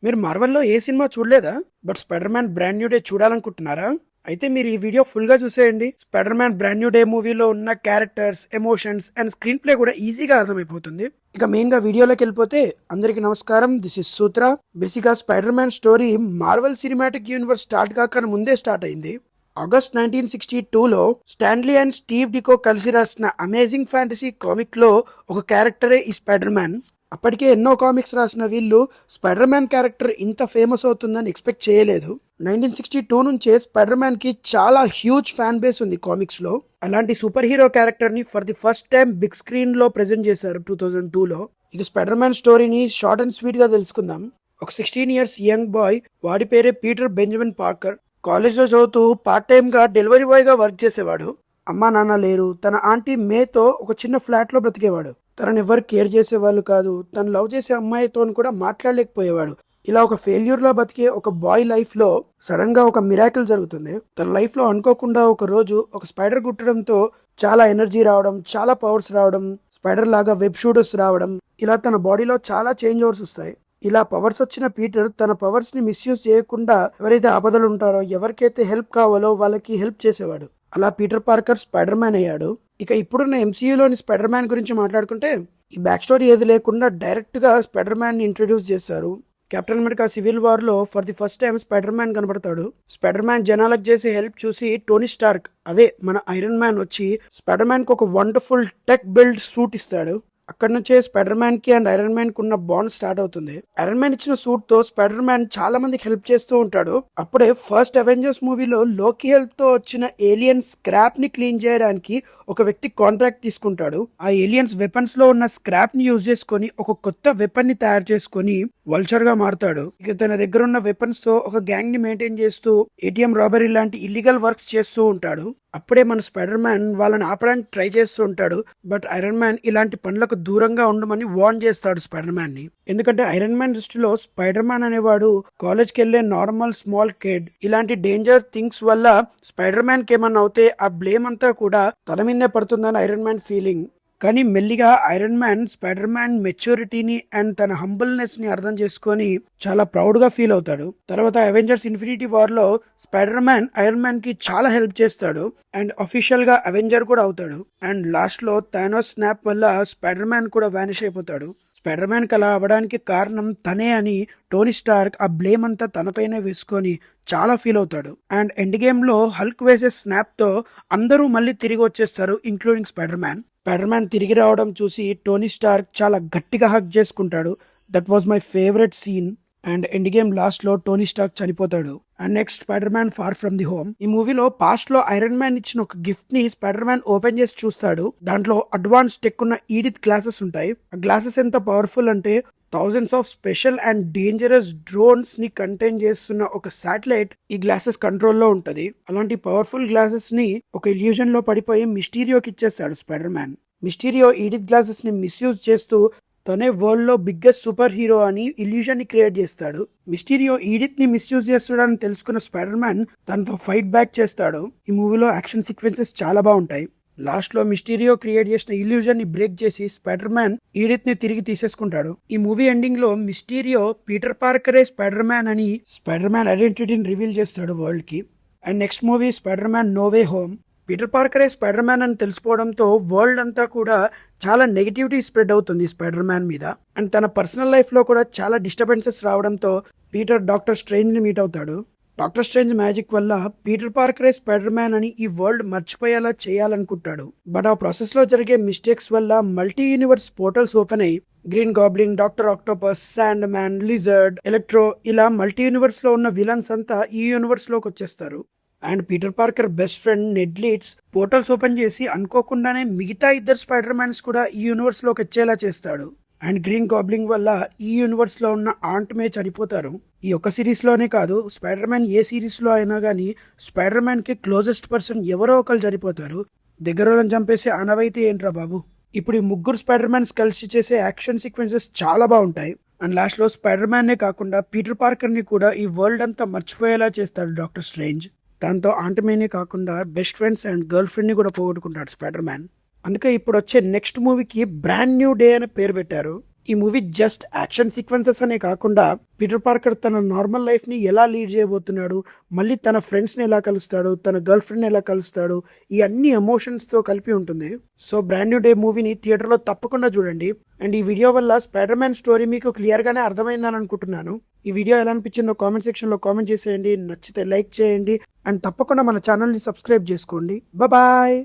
మీరు మార్వెల్‌లో ఏ సినిమా చూడలేదా? But 'Spider Man Brand New Day' చూడాలనుకుంటున్నారా? అయితే మీరు ఈ వీడియో ఫుల్‌గా చూసేయండి. 'Spider Man Brand New Day' మూవీలో ఉన్న characters, emotions and screen play కూడా ఈజీగా అర్థమైపోతుంది. ఇక మెయిన్‌గా వీడియోలోకెళ్ళిపోతే అందరికీ నమస్కారం. This is Sutra. బేసిక్‌గా 'Spider Man' story Marvel cinematic universe start కాకన ముందే స్టార్ట్ అయింది. ఆగస్ట్ 1962లో స్టాన్లీ అండ్ స్టీవ్ డికో కలిసి రాసిన అమేజింగ్ ఫ్యాంటసీ కామిక్‌లో ఒక క్యారెక్టరే ఈ 'స్పైడర్ మ్యాన్'. అప్పటికే ఎన్నో కామిక్స్ రాసిన వీళ్ళు స్పైడర్ మ్యాన్ క్యారెక్టర్ ఇంత ఫేమస్ అవుతుందని ఎక్స్పెక్ట్ చేయలేదు. 1962 నుంచే స్పైడర్ మ్యాన్ కి చాలా హ్యూజ్ ఫ్యాన్ బేస్ ఉంది కామిక్స్ లో. అలాంటి సూపర్ హీరో క్యారెక్టర్ ని for the first time big screen లో ప్రెజెంట్ చేశారు 2002లో. ఇక స్పైడర్ మ్యాన్ స్టోరీని షార్ట్ అండ్ స్వీట్ గా తెలుసుకుందాం. ఒక 16 ఇయర్స్ యంగ్ బాయ్, వాడి పేరే పీటర్ బెంజమిన్ పార్కర్. కాలేజ్ లో చదువుతూ పార్ట్ టైం గా డెలివరీ బాయ్ గా వర్క్ చేసేవాడు. అమ్మా నాన్న లేరు. తన ఆంటీ మేతో ఒక చిన్న ఫ్లాట్ లో బ్రతికేవాడు. తనని ఎవరు కేర్ చేసేవాళ్ళు కాదు. తను లవ్ చేసే అమ్మాయితో కూడా మాట్లాడలేకపోయేవాడు. ఇలా ఒక ఫెయిల్యూర్ లో బతికే ఒక బాయ్ లైఫ్ లో సడన్ గా ఒక మిరాకిల్ జరుగుతుంది. తన లైఫ్ లో అనుకోకుండా ఒక రోజు ఒక స్పైడర్ కుట్టడంతో చాలా ఎనర్జీ రావడం, చాలా పవర్స్ రావడం, స్పైడర్ లాగా వెబ్ షూటర్స్ రావడం, ఇలా తన బాడీలో చాలా చేంజ్ ఓవర్స్ వస్తాయి. ఇలా పవర్స్ వచ్చిన పీటర్ తన పవర్స్ ని మిస్యూజ్ చేయకుండా ఎవరైతే ఆపదలు ఉంటారో, ఎవరికైతే హెల్ప్ కావాలో వాళ్ళకి హెల్ప్ చేసేవాడు. అలా పీటర్ పార్కర్ స్పైడర్ మ్యాన్ అయ్యాడు. ఇక ఇప్పుడున్న ఎంసీయూలోని స్పైడర్ మ్యాన్ గురించి మాట్లాడుకుంటే, ఈ బ్యాక్ స్టోరీ ఏది లేకుండా డైరెక్ట్ గా స్పైడర్ మ్యాన్ ని ఇంట్రడ్యూస్ చేశారు. కెప్టెన్ అమెరికా సివిల్ వార్ లో for the first time spider man కనబడతాడు. స్పైడర్ మ్యాన్ జనాలకు చేసే హెల్ప్ చూసి టోనీ స్టార్క్, అదే మన ఐరన్ మ్యాన్, వచ్చి స్పైడర్ మ్యాన్ కి ఒక వండర్ఫుల్ టెక్ బిల్డ్ సూట్ ఇస్తాడు. అక్కడ నుంచే స్పైడర్ మ్యాన్ కి అండ్ ఐరన్ మ్యాన్ కి ఉన్న బాండ్ స్టార్ట్ అవుతుంది. ఐరన్ మ్యాన్ ఇచ్చిన సూట్ తో స్పైడర్ మ్యాన్ చాలా మందికి హెల్ప్ చేస్తూ ఉంటాడు. అప్పుడే ఫస్ట్ అవెంజర్స్ మూవీలో లోకి హెల్ప్ తో వచ్చిన ఏలియన్ స్క్రాప్ ని క్లీన్ చేయడానికి ఒక వ్యక్తి కాంట్రాక్ట్ తీసుకుంటాడు. ఆ ఏలియన్స్ వెపన్స్ లో ఉన్న స్క్రాప్ ని యూజ్ చేసుకొని ఒక కొత్త వెపన్ ని తయారు చేసుకొని వల్చర్ గా మారుతాడు. ఇక తన దగ్గర ఉన్న వెపన్స్ తో ఒక గ్యాంగ్ ని మెయింటైన్ చేస్తూ ఏటీఎం రాబరీ లాంటి ఇల్లీగల్ వర్క్స్ చేస్తూ ఉంటాడు. అప్పుడే మన స్పైడర్ మ్యాన్ వాళ్ళని ఆపడానికి ట్రై చేస్తూ ఉంటాడు. బట్ ఐరన్ మ్యాన్ ఇలాంటి పనులకు దూరంగా ఉండమని వార్న్ చేస్తాడు స్పైడర్ మ్యాన్ ని. ఎందుకంటే ఐరన్ మ్యాన్ దృష్టిలో స్పైడర్ మ్యాన్ అనేవాడు కాలేజ్కి వెళ్లే నార్మల్ స్మాల్ కిడ్. ఇలాంటి డేంజర్ థింగ్స్ వల్ల స్పైడర్ మ్యాన్ కి ఏమన్నా అవుతే ఆ బ్లేమ్ అంతా కూడా తన మీదే పడుతుందని ఐరన్ మ్యాన్ ఫీలింగ్. కానీ మెల్లిగా ఐరన్ మ్యాన్ స్పైడర్ మ్యాన్ మెచ్యూరిటీని అండ్ తన హంబుల్నెస్ ని అర్థం చేసుకొని చాలా ప్రౌడ్ గా ఫీల్ అవుతాడు. తర్వాత అవెంజర్స్ ఇన్ఫినిటీ వార్ లో స్పైడర్ మ్యాన్ ఐరన్ మ్యాన్ కి చాలా హెల్ప్ చేస్తాడు అండ్ అఫీషియల్ గా అవెంజర్ కూడా అవుతాడు. అండ్ లాస్ట్ లో థానోస్ స్నాప్ వల్ల స్పైడర్ మ్యాన్ కూడా వానిష్ అయిపోతాడు. స్పైడర్ మ్యాన్ కి అలా అవ్వడానికి కారణం తనే అని టోనీ స్టార్క్ ఆ బ్లేమ్ అంతా తనపైనే వేసుకొని చాలా ఫీల్ అవుతాడు. అండ్ ఎండ్ గేమ్ లో హల్క్ వేసే స్నాప్ తో అందరూ మళ్ళీ తిరిగి వచ్చేస్తారు, including Spider Man. Spider Man తిరిగి రావడం చూసి టోనీ స్టార్క్ చాలా గట్టిగా హగ్ చేసుకుంటాడు. That was my favourite scene. And Endgame last లో టోనీ స్టార్క్ చనిపోతాడు. And next Spider Man far from the home. ఈ మూవీలో పాస్ట్ లో ఐరన్ మ్యాన్ ఇచ్చిన ఒక గిఫ్ట్ ని స్పైడర్ మ్యాన్ ఓపెన్ చేసి చూస్తాడు. దాంట్లో అడ్వాన్స్ టెక్ ఉన్న ఈడిత్ గ్లాసెస్ ఉంటాయి. ఆ గ్లాసెస్ ఎంత పవర్ఫుల్ అంటే thousands of special and dangerous drones ని కంటైన్ చేస్తున్న ఒక శాటిలైట్ ఈ గ్లాసెస్ కంట్రోల్లో ఉంటది. అలాంటి పవర్ఫుల్ గ్లాసెస్ ని ఒక ఇల్యూజన్ లో పడిపోయి మిస్టీరియోకి ఇచ్చేస్తాడు స్పైడర్ మ్యాన్. మిస్టీరియో ఈడిత్ గ్లాసెస్ ని మిస్యూజ్ చేస్తూ తనే వరల్డ్ లో బిగ్గెస్ట్ సూపర్ హీరో అని ఇల్యూజన్ ని క్రియేట్ చేస్తాడు. మిస్టీరియో ఈడిత్ ని మిస్యూజ్ చేస్తాడని తెలుసుకున్న స్పైడర్ మ్యాన్ తనతో ఫైట్ బ్యాక్ చేస్తాడు. ఈ మూవీలో యాక్షన్ సీక్వెన్సెస్ చాలా బాగుంటాయి. లాస్ట్ లో మిస్టీరియో క్రియేట్ చేసిన ఇల్యూజన్ ని బ్రేక్ చేసి స్పైడర్ మ్యాన్ ఈడిత్ ని తిరిగి తీసేసుకుంటాడు. ఈ మూవీ ఎండింగ్ లో మిస్టీరియో పీటర్ పార్కరే స్పైడర్ మ్యాన్ అని స్పైడర్ మ్యాన్ ఐడెంటిటీని రివీల్ చేస్తాడు వరల్డ్ కి. And next movie Spider Man No Way Home. Peter పార్కరే స్పైడర్ మ్యాన్ అని తెలిసిపోవడంతో వరల్డ్ అంతా కూడా చాలా నెగిటివిటీ స్ప్రెడ్ అవుతుంది స్పైడర్ మ్యాన్ మీద. అండ్ తన పర్సనల్ లైఫ్ లో కూడా చాలా డిస్టర్బెన్సెస్ రావడంతో పీటర్ డాక్టర్ స్ట్రేంజ్ ని మీట్ అవుతాడు. డాక్టర్ స్ట్రేంజ్ మ్యాజిక్ వల్ల పీటర్ పార్కరే స్పైడర్ మ్యాన్ అని ఈ వరల్డ్ మర్చిపోయేలా చేయాలనుకుంటాడు. బట్ ఆ ప్రాసెస్ లో జరిగే మిస్టేక్స్ వల్ల మల్టీ యూనివర్స్ పోర్టల్స్ ఓపెన్ అయ్యి Green Goblin, doctor octopus, sand man, lizard, electro ఇలా మల్టీ యూనివర్స్ లో ఉన్న విలన్స్ అంతా ఈ యూనివర్స్ లోకి వచ్చేస్తారు. And Peter Parker best friend నెడ్ leads portals open చేసి అనుకోకుండానే మిగతా ఇద్దరు స్పైడర్ మ్యాన్స్ కూడా ఈ యూనివర్స్ లోకి వచ్చేలా చేస్తాడు. అండ్ గ్రీన్ గాబ్లింగ్ వల్ల ఈ యూనివర్స్ లో ఉన్న ఆంట్ మే చనిపోతారు. ఈ ఒక్క సిరీస్ లోనే కాదు, స్పైడర్ మ్యాన్ ఏ సిరీస్ లో అయినా కానీ స్పైడర్ మ్యాన్ కి క్లోజెస్ట్ పర్సన్ ఎవరో ఒకరు చనిపోతారు. దగ్గరలను చంపేసే అనవైతే ఏంట్రా బాబు. ఇప్పుడు ఈ ముగ్గురు స్పైడర్ మ్యాన్స్ కలిసి చేసే యాక్షన్ సీక్వెన్సెస్ చాలా బాగుంటాయి. అండ్ లాస్ట్ లో స్పైడర్ మ్యాన్ నే కాకుండా పీటర్ పార్కర్ ని కూడా ఈ వరల్డ్ అంతా మర్చిపోయేలా చేస్తాడు డాక్టర్ స్ట్రేంజ్. దాంతో ఆంటమేనే కాకుండా best friends and girl friend ని కూడా పోగొట్టుకుంటాడు స్పైడర్ మ్యాన్. అందుకే ఇప్పుడు వచ్చే నెక్స్ట్ మూవీకి బ్రాండ్ న్యూ డే అనే పేరు పెట్టారు. ఈ మూవీ జస్ట్ యాక్షన్ సీక్వెన్సెస్ అనే కాకుండా పీటర్ పార్కర్ తన నార్మల్ లైఫ్ని ఎలా లీడ్ చేయబోతున్నాడు, మళ్ళీ తన ఫ్రెండ్స్ని ఎలా కలుస్తాడు, తన గర్ల్ ఫ్రెండ్ని ఎలా కలుస్తాడు, ఈ అన్ని ఎమోషన్స్తో కలిపి ఉంటుంది. సో బ్రాండ్ న్యూ డే మూవీని థియేటర్లో తప్పకుండా చూడండి. అండ్ ఈ వీడియో వల్ల స్పైడర్ మ్యాన్ స్టోరీ మీకు క్లియర్గానే అర్థమైందని అనుకుంటున్నాను. ఈ వీడియో ఎలా అనిపించిందో కామెంట్ సెక్షన్లో కామెంట్ చేసేయండి. నచ్చితే లైక్ చేయండి అండ్ తప్పకుండా మన ఛానల్ని సబ్స్క్రైబ్ చేసుకోండి. బాయ్.